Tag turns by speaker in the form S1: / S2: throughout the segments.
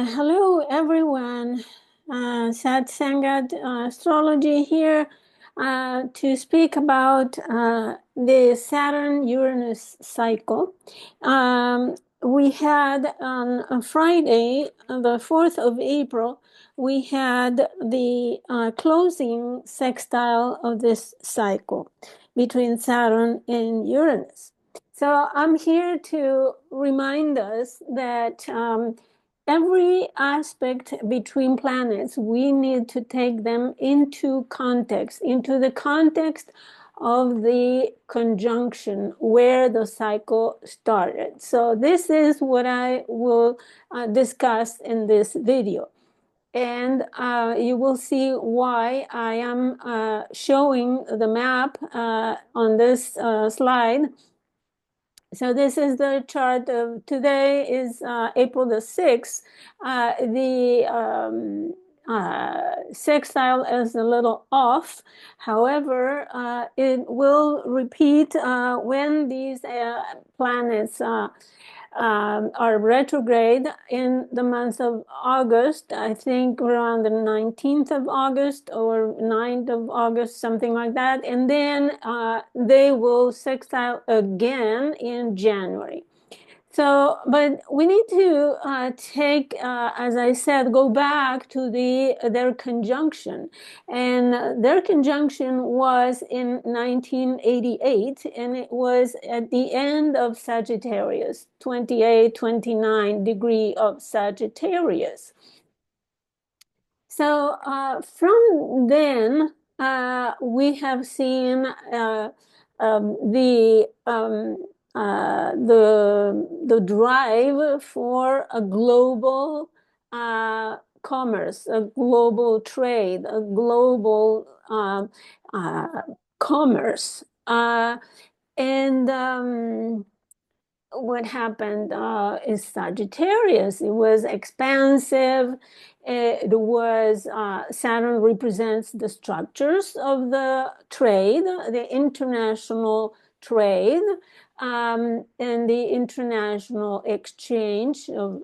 S1: Hello, everyone. Sat Sangat Astrology here to speak about the Saturn Uranus cycle. We had on Friday, the 4th of April, we had the closing sextile of this cycle between Saturn and Uranus. So I'm here to remind us that every aspect between planets, we need to take them into context, into the context of the conjunction where the cycle started. So this is what I will discuss in this video. And you will see why I am showing the map on this slide. So this is the chart of today is April the 6th. The sextile is a little off. However, it will repeat when these planets are retrograde in the month of August. I think around the 19th of August or 9th of August, something like that. And then they will sextile again in January. So, but we need to take, as I said, go back to their conjunction, and their conjunction was in 1988, and it was at the end of Sagittarius, 28, 29 degree of Sagittarius. So from then, we have seen the drive for a global commerce, a global trade, a global commerce, and what happened is Sagittarius. It was expansive. It was Saturn represents the structures of the trade, the international trade, and the international exchange of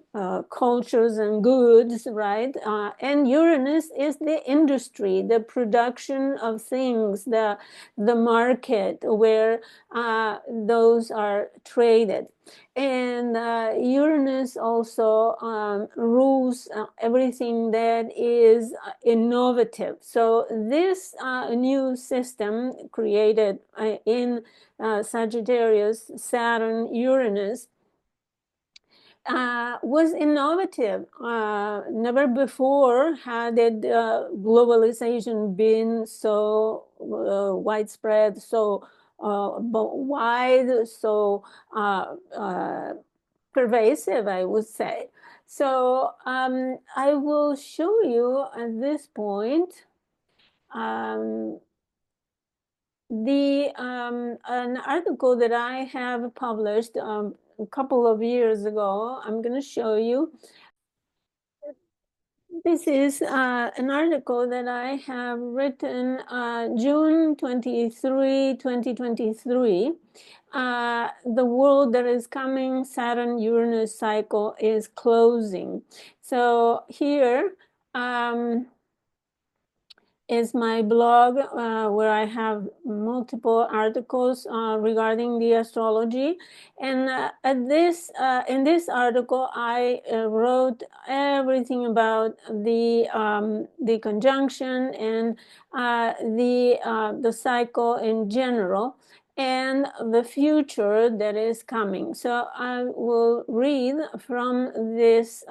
S1: cultures and goods, right? And Uranus is the industry, the production of things, the market where those are traded. And Uranus also rules everything that is innovative. So this new system created in Sagittarius, Saturn, Uranus, was innovative. Never before had globalization been so widespread, so wide, so pervasive, I would say. So I will show you at this point an article that I have published a couple of years ago. I'm going to show you. This is an article that I have written June 23, 2023. The world that is coming, Saturn-Uranus cycle is closing. So here is my blog where I have multiple articles regarding the astrology. And in this article, I wrote everything about the conjunction and the cycle in general and the future that is coming. So I will read from this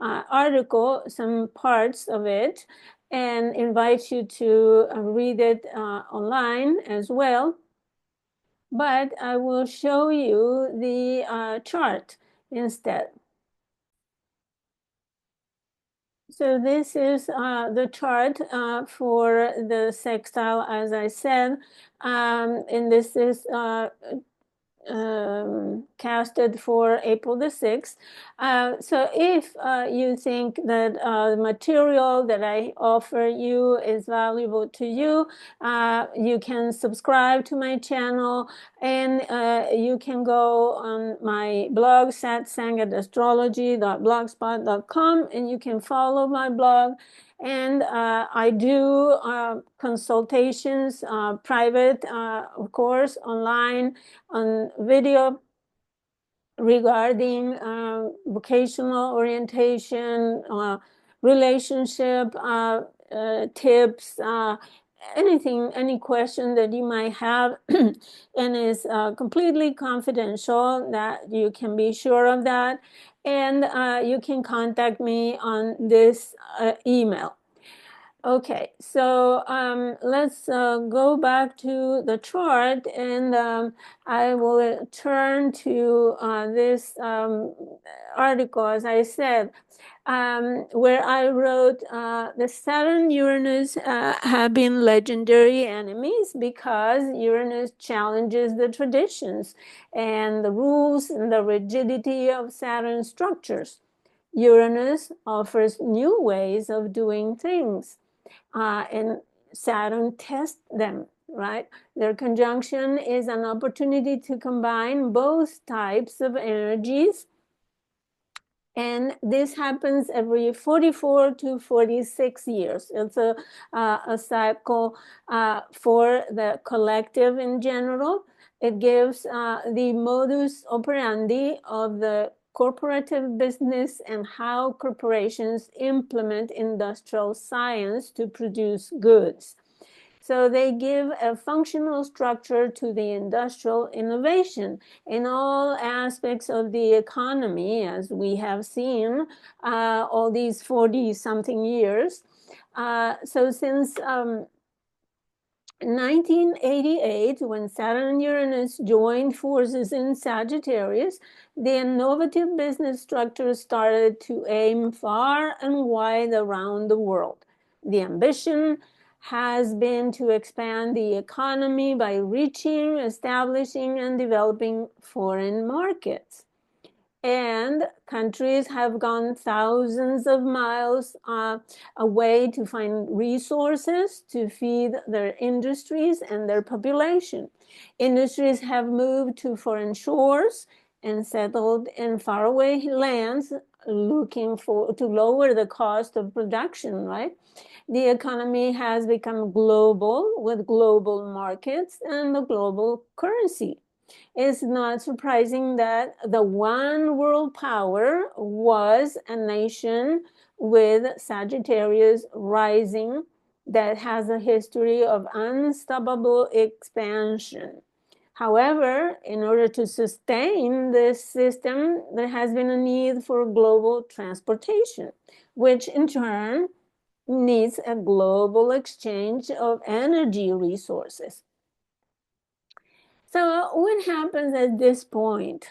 S1: article some parts of it and invite you to read it online as well. But I will show you the chart instead. So this is the chart for the sextile, as I said, and this is casted for April the 6th. So if you think that the material that I offer you is valuable to you, you can subscribe to my channel, and you can go on my blog, satsangat.astrology.blogspot.com, and you can follow my blog. And I do consultations, private, of course, online, on video, regarding vocational orientation, relationship tips, anything, any question that you might have, and is completely confidential, that you can be sure of that. And you can contact me on this email. Okay, so let's go back to the chart, and I will turn to this article, as I said, where I wrote the Saturn Uranus have been legendary enemies because Uranus challenges the traditions and the rules and the rigidity of Saturn structures. Uranus offers new ways of doing things. And Saturn tests them, right? Their conjunction is an opportunity to combine both types of energies. And this happens every 44 to 46 years. It's a cycle for the collective in general. It gives the modus operandi of the corporative business and how corporations implement industrial science to produce goods. So they give a functional structure to the industrial innovation in all aspects of the economy, as we have seen all these 40-something years. So since 1988, when Saturn and Uranus joined forces in Sagittarius, the innovative business structure started to aim far and wide around the world. The ambition has been to expand the economy by reaching, establishing, and developing foreign markets. And countries have gone thousands of miles away to find resources to feed their industries and their population. Industries have moved to foreign shores and settled in faraway lands, looking to lower the cost of production, right? The economy has become global, with global markets and a global currency. It's not surprising that the one world power was a nation with Sagittarius rising that has a history of unstoppable expansion. However, in order to sustain this system, there has been a need for global transportation, which in turn needs a global exchange of energy resources. So what happens at this point?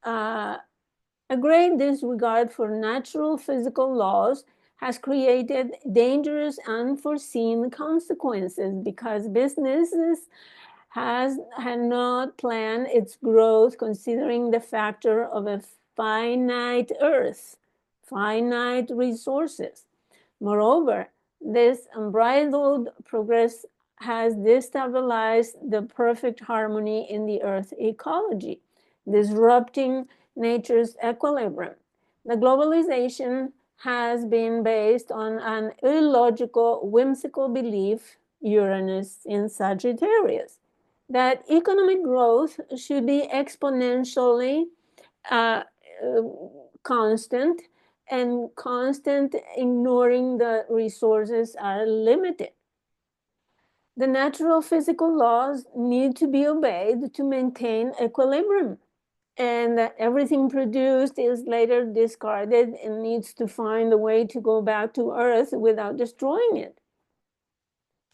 S1: A great disregard for natural physical laws has created dangerous, unforeseen consequences because businesses had not planned its growth considering the factor of a finite earth, finite resources. Moreover, this unbridled progress has destabilized the perfect harmony in the Earth ecology, disrupting nature's equilibrium. The globalization has been based on an illogical, whimsical belief, Uranus in Sagittarius, that economic growth should be exponentially uh, constant, and constant ignoring the resources are limited. The natural physical laws need to be obeyed to maintain equilibrium, and everything produced is later discarded and needs to find a way to go back to Earth without destroying it.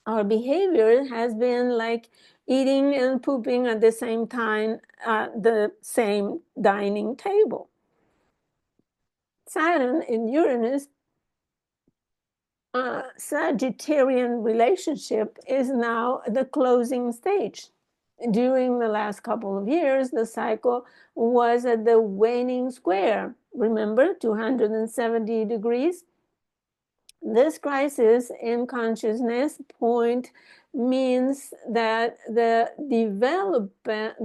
S1: Our behavior has been like eating and pooping at the same time at the same dining table. Saturn in Uranus Sagittarian relationship is now the closing stage. During the last couple of years, the cycle was at the waning square. Remember, 270 degrees? This crisis in consciousness point means that the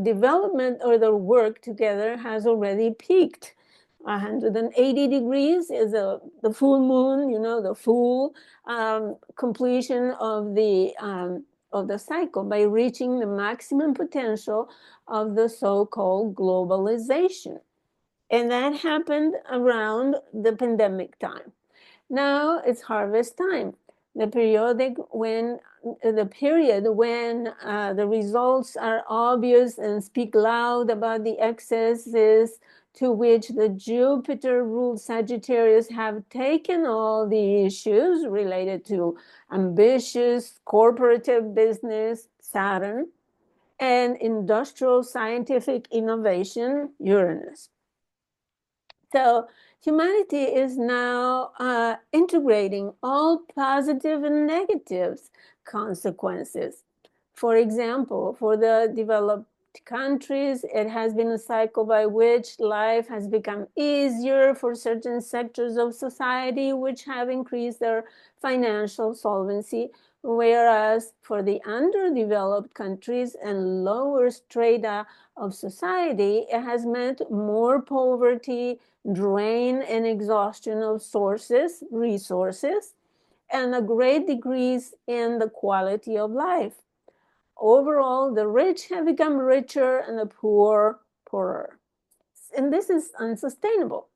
S1: development or the work together has already peaked. 180 degrees is the full moon, the full completion of the cycle by reaching the maximum potential of the so-called globalization. And that happened around the pandemic time. Now it's harvest time, the period when the results are obvious and speak loud about the excesses to which the Jupiter-ruled Sagittarius have taken all the issues related to ambitious corporative business, Saturn, and industrial scientific innovation, Uranus. So humanity is now integrating all positive and negative consequences. For example, for the developed countries, it has been a cycle by which life has become easier for certain sectors of society, which have increased their financial solvency, whereas for the underdeveloped countries and lower strata of society, it has meant more poverty, drain and exhaustion of resources, and a great decrease in the quality of life. Overall, the rich have become richer and the poor poorer. And this is unsustainable.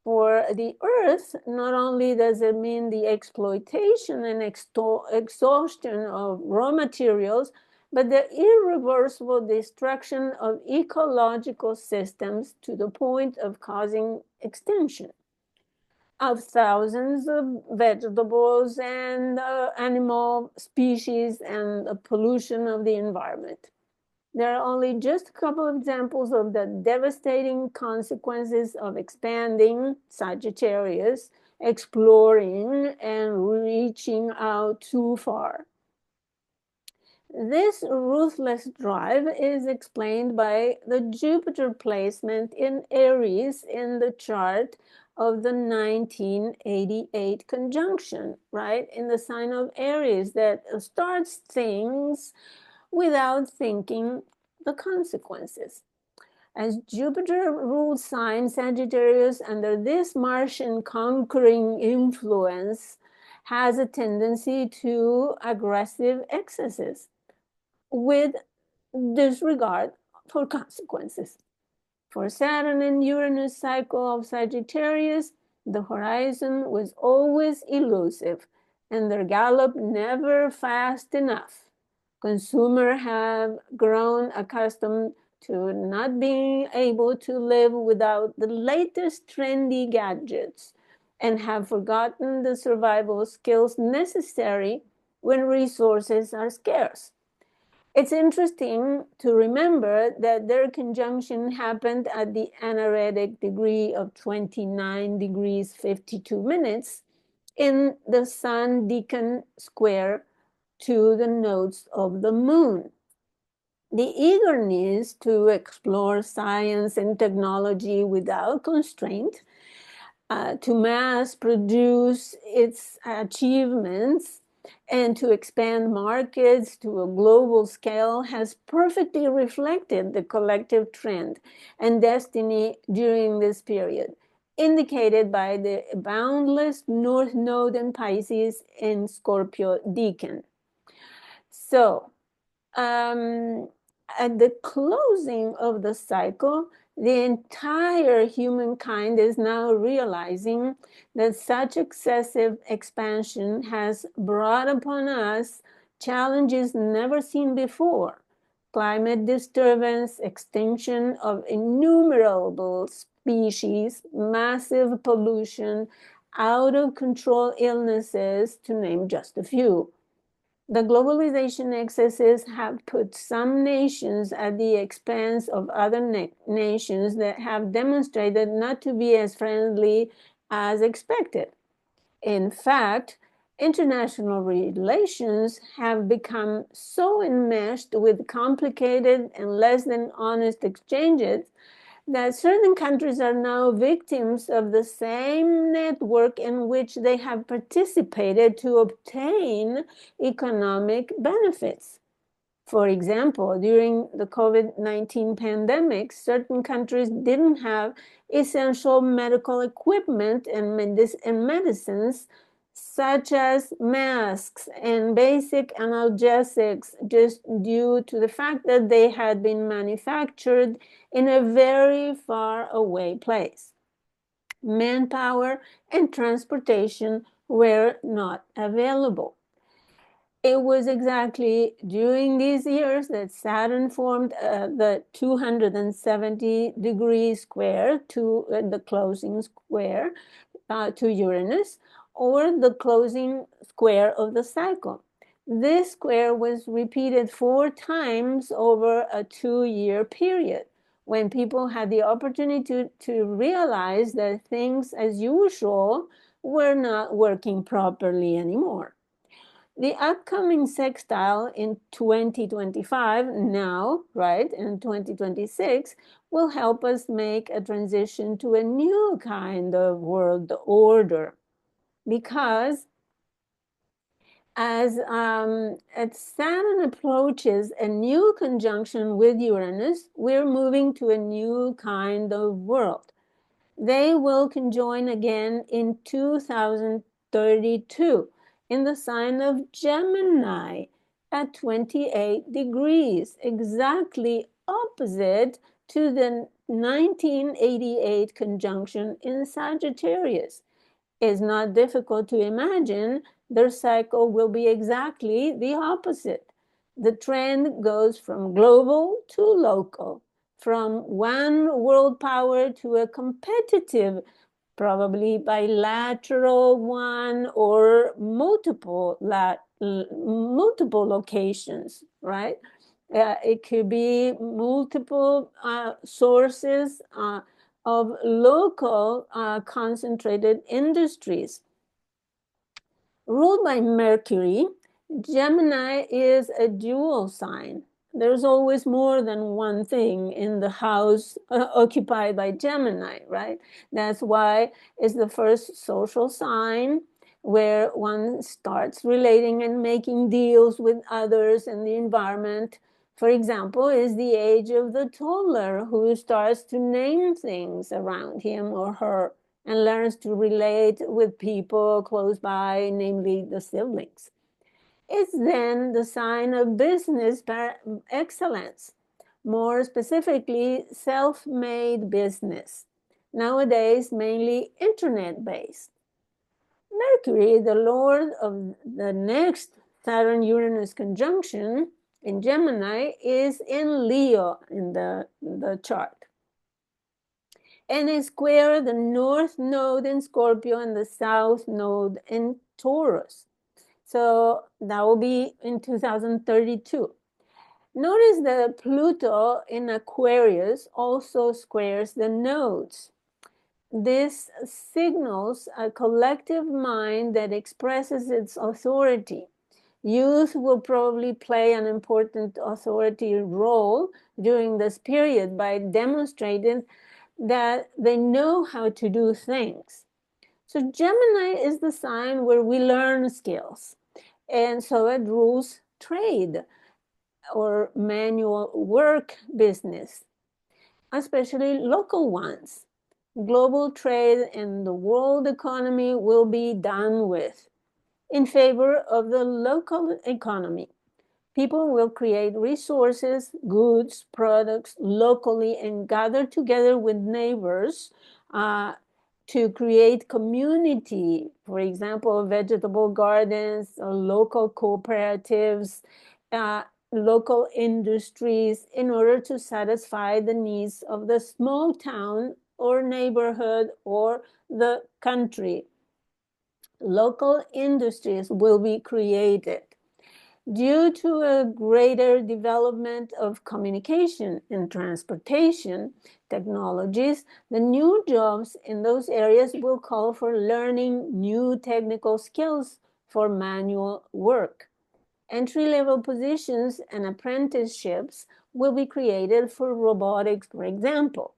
S1: For the earth, not only does it mean the exploitation and exhaustion of raw materials, but the irreversible destruction of ecological systems to the point of causing extinction of thousands of vegetables and animal species and the pollution of the environment. There are only just a couple of examples of the devastating consequences of expanding Sagittarius, exploring, and reaching out too far. This ruthless drive is explained by the Jupiter placement in Aries in the chart of the 1988 conjunction, right? In the sign of Aries that starts things without thinking the consequences. As Jupiter rules sign Sagittarius under this Martian conquering influence has a tendency to aggressive excesses with disregard for consequences. For Saturn and Uranus cycle of Sagittarius, the horizon was always elusive and their gallop never fast enough. Consumers have grown accustomed to not being able to live without the latest trendy gadgets and have forgotten the survival skills necessary when resources are scarce. It's interesting to remember that their conjunction happened at the anaretic degree of 29 degrees 52 minutes in the Sun Decan square to the nodes of the moon. The eagerness to explore science and technology without constraint, to mass produce its achievements, and to expand markets to a global scale has perfectly reflected the collective trend and destiny during this period, indicated by the boundless North Node in Pisces in Scorpio Decan. So, at the closing of the cycle, the entire humankind is now realizing that such excessive expansion has brought upon us challenges never seen before. Climate disturbance, extinction of innumerable species, massive pollution, out of control illnesses, to name just a few. The globalization excesses have put some nations at the expense of other nations that have demonstrated not to be as friendly as expected. In fact, International relations have become so enmeshed with complicated and less than honest exchanges that certain countries are now victims of the same network in which they have participated to obtain economic benefits. For example, during the COVID-19 pandemic, certain countries didn't have essential medical equipment and medicines, such as masks and basic analgesics, just due to the fact that they had been manufactured in a very far away place. Manpower and transportation were not available. It was exactly during these years that Saturn formed the 270 degree square to the closing square to Uranus, or the closing square of the cycle. This square was repeated 4 times over a 2-year period, when people had the opportunity to realize that things as usual were not working properly anymore. The upcoming sextile in 2025 now, right, in 2026, will help us make a transition to a new kind of world order. Because as Saturn approaches a new conjunction with Uranus, we're moving to a new kind of world. They will conjoin again in 2032 in the sign of Gemini at 28 degrees, exactly opposite to the 1988 conjunction in Sagittarius. It's not difficult to imagine their cycle will be exactly the opposite. The trend goes from global to local, from one world power to a competitive, probably bilateral one, or multiple locations, right? It could be multiple sources of local concentrated industries. Ruled by Mercury, Gemini is a dual sign. There's always more than one thing in the house occupied by Gemini, right? That's why it's the first social sign where one starts relating and making deals with others and the environment. For example, is the age of the toddler who starts to name things around him or her and learns to relate with people close by, namely the siblings. It's then the sign of business excellence, more specifically, self-made business, nowadays mainly internet-based. Mercury, the lord of the next Saturn-Uranus conjunction in Gemini, is in Leo in the chart. And they square the north node in Scorpio and the south node in Taurus. So that will be in 2032. Notice that Pluto in Aquarius also squares the nodes. This signals a collective mind that expresses its authority. Youth will probably play an important authority role during this period by demonstrating that they know how to do things. So Gemini is the sign where we learn skills. And so it rules trade or manual work business, especially local ones. Global trade and the world economy will be done with in favor of the local economy. People will create resources, goods, products locally and gather together with neighbors to create community. For example, vegetable gardens, local cooperatives, local industries, in order to satisfy the needs of the small town or neighborhood or the country. Local industries will be created. Due to a greater development of communication and transportation technologies, the new jobs in those areas will call for learning new technical skills for manual work. Entry-level positions and apprenticeships will be created for robotics, for example.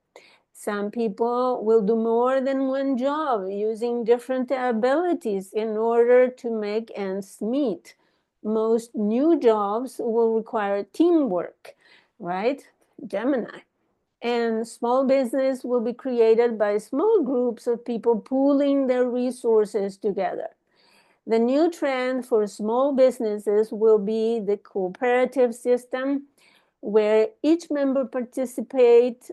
S1: Some people will do more than one job using different abilities in order to make ends meet. Most new jobs will require teamwork, right? Gemini. And small business will be created by small groups of people pooling their resources together. The new trend for small businesses will be the cooperative system, where each member participates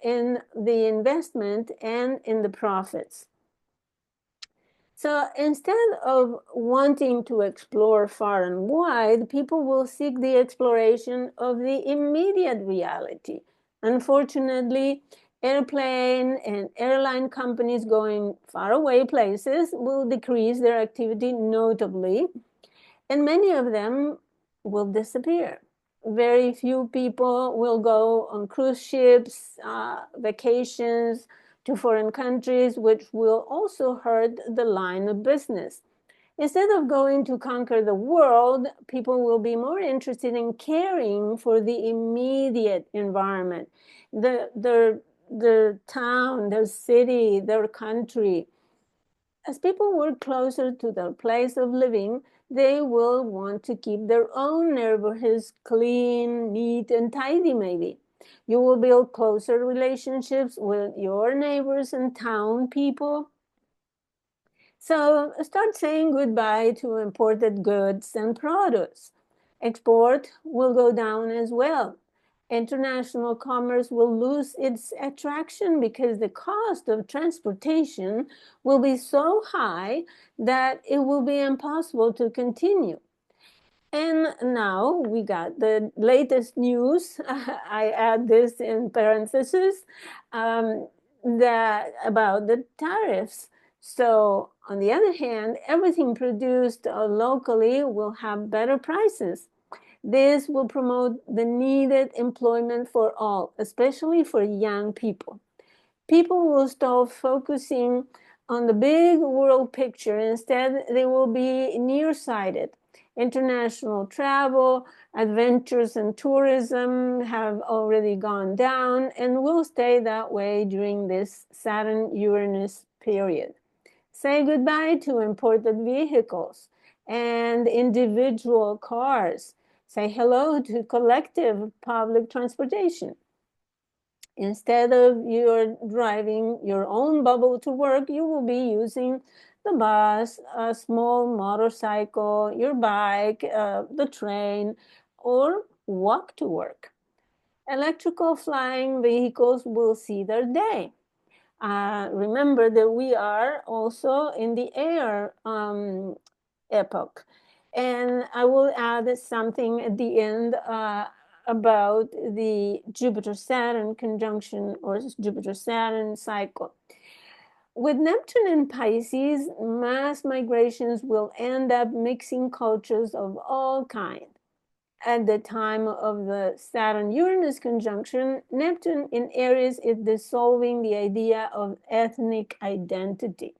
S1: in the investment and in the profits. So instead of wanting to explore far and wide, people will seek the exploration of the immediate reality. Unfortunately, airplane and airline companies going far away places will decrease their activity notably, and many of them will disappear. Very few people will go on cruise ships, vacations to foreign countries, which will also hurt the line of business. Instead of going to conquer the world, people will be more interested in caring for the immediate environment, their town, their city, their country. As people work closer to their place of living, they will want to keep their own neighborhoods clean, neat, and tidy, maybe. You will build closer relationships with your neighbors and town people. So start saying goodbye to imported goods and produce. Export will go down as well. International commerce will lose its attraction because the cost of transportation will be so high that it will be impossible to continue. And now we got the latest news. I add this in parentheses, that about the tariffs. So on the other hand, everything produced locally will have better prices. This will promote the needed employment for all, especially for young people. People will stop focusing on the big world picture. Instead, they will be nearsighted. International travel, adventures, and tourism have already gone down and will stay that way during this Saturn Uranus period. Say goodbye to imported vehicles and individual cars. Say hello to collective public transportation. Instead of your driving your own bubble to work, you will be using the bus, a small motorcycle, your bike, the train, or walk to work. Electrical flying vehicles will see their day. Remember that we are also in the air epoch. And I will add something at the end about the Jupiter-Saturn conjunction or Jupiter-Saturn cycle. With Neptune in Pisces, mass migrations will end up mixing cultures of all kinds. At the time of the Saturn-Uranus conjunction, Neptune in Aries is dissolving the idea of ethnic identity.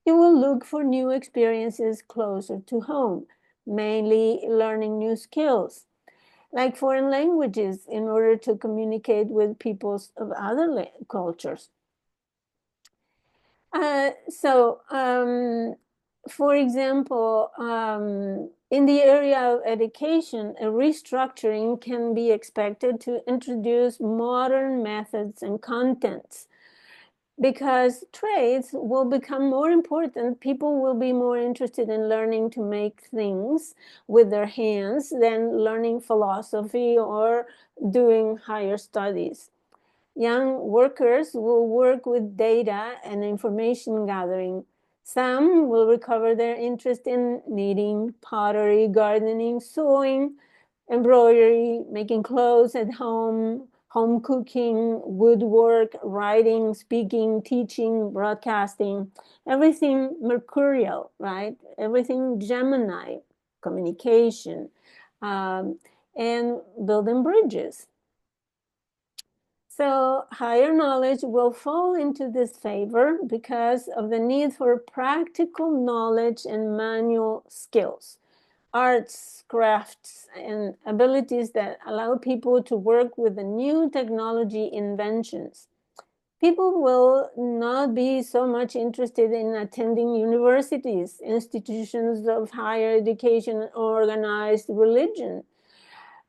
S1: You will look for new experiences closer to home, mainly learning new skills, like foreign languages, in order to communicate with peoples of other cultures. For example, in the area of education, a restructuring can be expected to introduce modern methods and contents. Because trades will become more important, people will be more interested in learning to make things with their hands than learning philosophy or doing higher studies. Young workers will work with data and information gathering. Some will recover their interest in knitting, pottery, gardening, sewing, embroidery, making clothes at home, home cooking, woodwork, writing, speaking, teaching, broadcasting, everything mercurial, right? Everything Gemini, communication, and building bridges. So higher knowledge will fall into this favor because of the need for practical knowledge and manual skills, arts, crafts, and abilities that allow people to work with the new technology inventions. People will not be so much interested in attending universities, institutions of higher education, organized religion,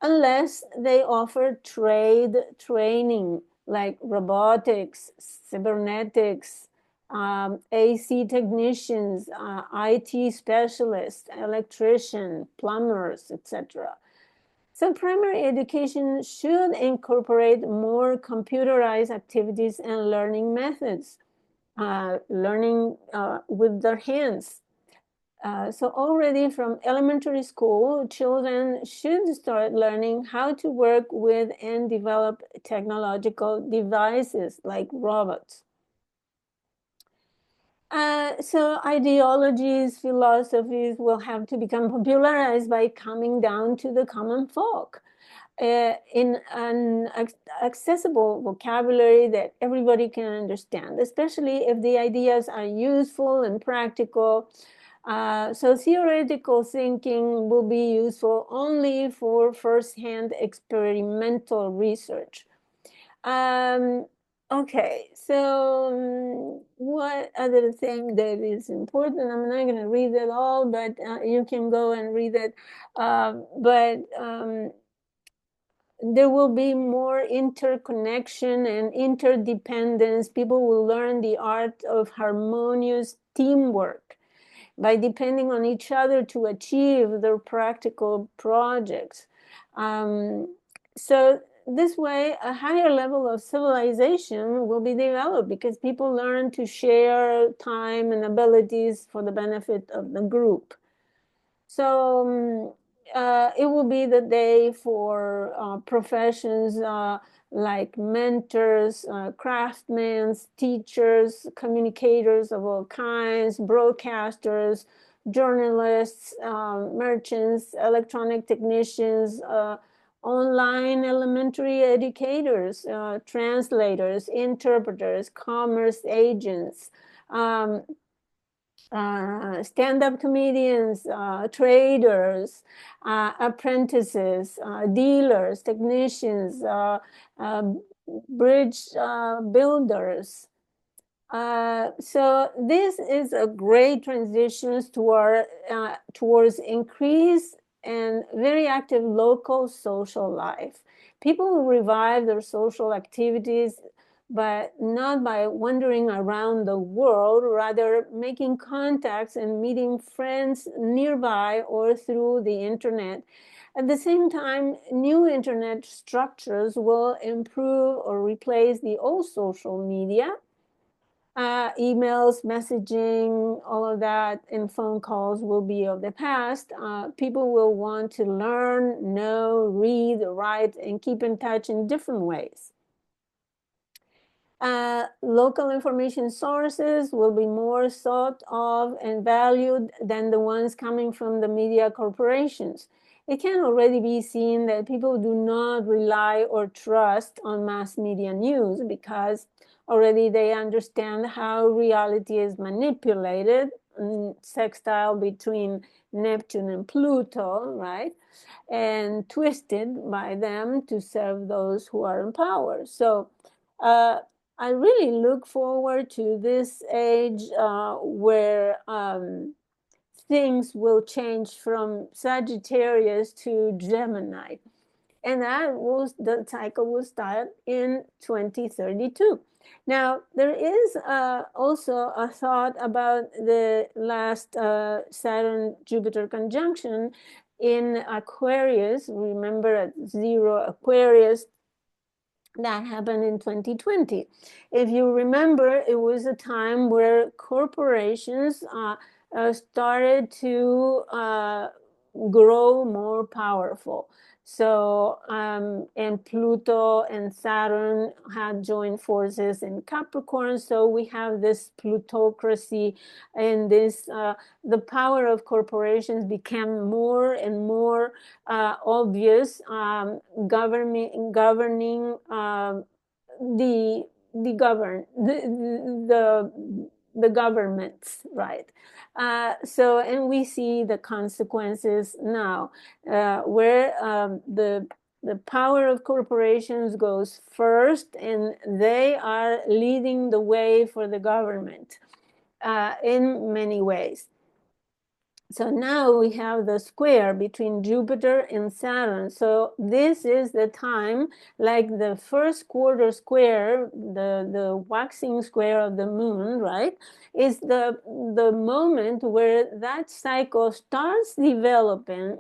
S1: unless they offer trade training like robotics, cybernetics, AC technicians, IT specialists, electrician, plumbers, etc. So primary education should incorporate more computerized activities and learning methods, learning with their hands. So already from elementary school, children should start learning how to work with and develop technological devices like robots. So ideologies, philosophies will have to become popularized by coming down to the common folk in an accessible vocabulary that everybody can understand, especially if the ideas are useful and practical. So theoretical thinking will be useful only for first-hand experimental research. Okay, so what other thing that is important? I'm not going to read it all, but you can go and read it. There will be more interconnection and interdependence. People will learn the art of harmonious teamwork by depending on each other to achieve their practical projects. So this way, a higher level of civilization will be developed because people learn to share time and abilities for the benefit of the group. So it will be the day for professions like mentors, craftsmen, teachers, communicators of all kinds, broadcasters, journalists, merchants, electronic technicians, online elementary educators, translators, interpreters, commerce agents, stand-up comedians, traders, apprentices, dealers, technicians, bridge builders. So this is a great transition towards increased and very active local social life. People will revive their social activities, but not by wandering around the world, rather making contacts and meeting friends nearby or through the internet. At the same time, new internet structures will improve or replace the old social media. Emails, messaging, all of that, and phone calls will be of the past. People will want to learn, know, read, write, and keep in touch in different ways. Local information sources will be more sought of and valued than the ones coming from the media corporations. It can already be seen that people do not rely or trust on mass media news because already they understand how reality is manipulated, sextile between Neptune and Pluto, right? And twisted by them to serve those who are in power. So I really look forward to this age where things will change from Sagittarius to Gemini. And the cycle will start in 2032. Now, there is also a thought about the last Saturn-Jupiter conjunction in Aquarius. Remember at 0 Aquarius, that happened in 2020. If you remember, it was a time where corporations started to grow more powerful. So, and Pluto and Saturn had joined forces in Capricorn. So we have this plutocracy and this, the power of corporations became more and more obvious, governing the governments, right? And we see the consequences now, where the power of corporations goes first, and they are leading the way for the government in many ways. So now we have the square between Jupiter and Saturn. So this is the time, like the first quarter square, the waxing square of the moon, right? Is the moment where that cycle starts developing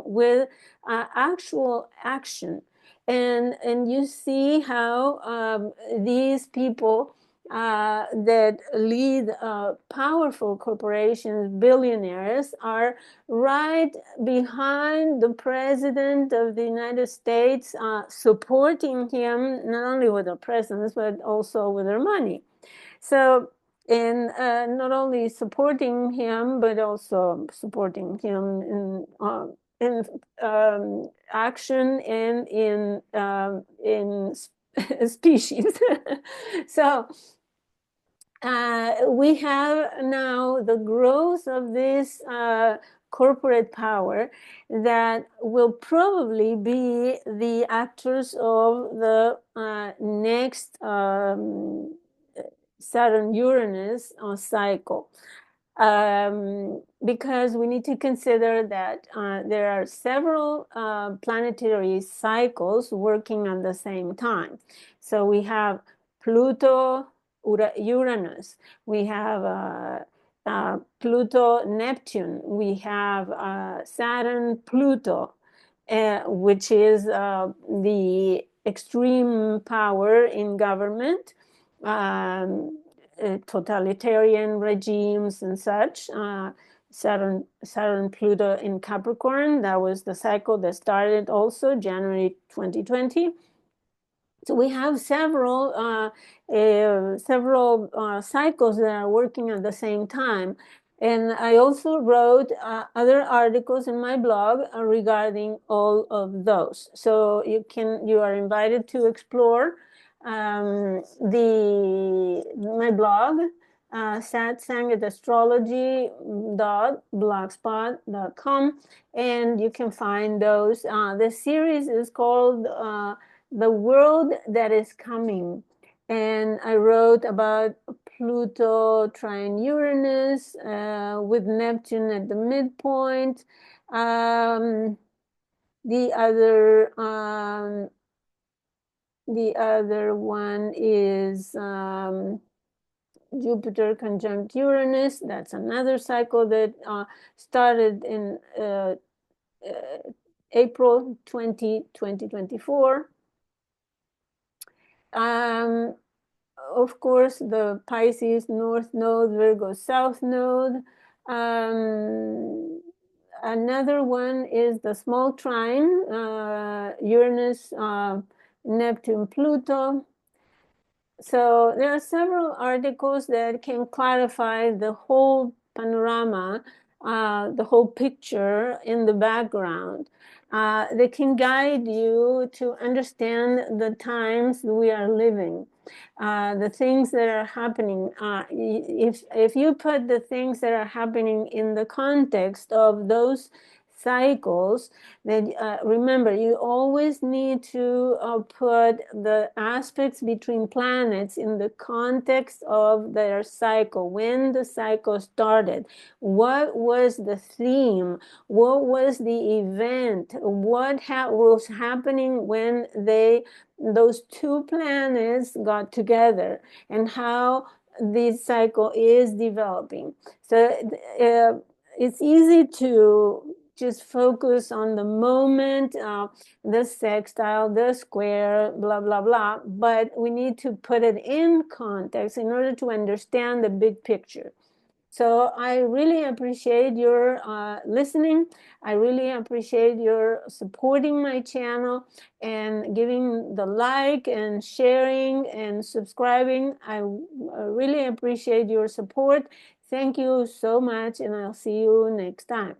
S1: with actual action. And you see how these people that lead powerful corporations, billionaires, are right behind the president of the United States, supporting him not only with their presence, but also with their money. So, and not only supporting him, but also supporting him in action and in species. So we have now the growth of this corporate power that will probably be the actors of the next Saturn Uranus cycle. Because we need to consider that there are several planetary cycles working at the same time. So we have Pluto, Uranus, we have Pluto, Neptune, we have Saturn, Pluto, which is the extreme power in government, totalitarian regimes and such. Saturn, Pluto in Capricorn, that was the cycle that started also January 2020. So we have several cycles that are working at the same time. And I also wrote other articles in my blog regarding all of those. So you are invited to explore my blog, satsangastrology.blogspot.com, and you can find those. The series is called The World That Is Coming, and I wrote about Pluto trine Uranus with Neptune at the midpoint. The other one is Jupiter conjunct Uranus. That's another cycle that started in April 2024. Of course, the Pisces North Node, Virgo South Node. Another one is the small trine, Uranus, Neptune, Pluto. So there are several articles that can clarify the whole panorama, the whole picture in the background. They can guide you to understand the times we are living, the things that are happening. If you put the things that are happening in the context of those cycles, then remember, you always need to put the aspects between planets in the context of their cycle. When the cycle started, what was the theme? What was the event? What was happening when those two planets got together, and how this cycle is developing? So it's easy to just focus on the moment, the sextile, the square, blah, blah, blah. But we need to put it in context in order to understand the big picture. So I really appreciate your listening. I really appreciate your supporting my channel and giving the like and sharing and subscribing. I really appreciate your support. Thank you so much, and I'll see you next time.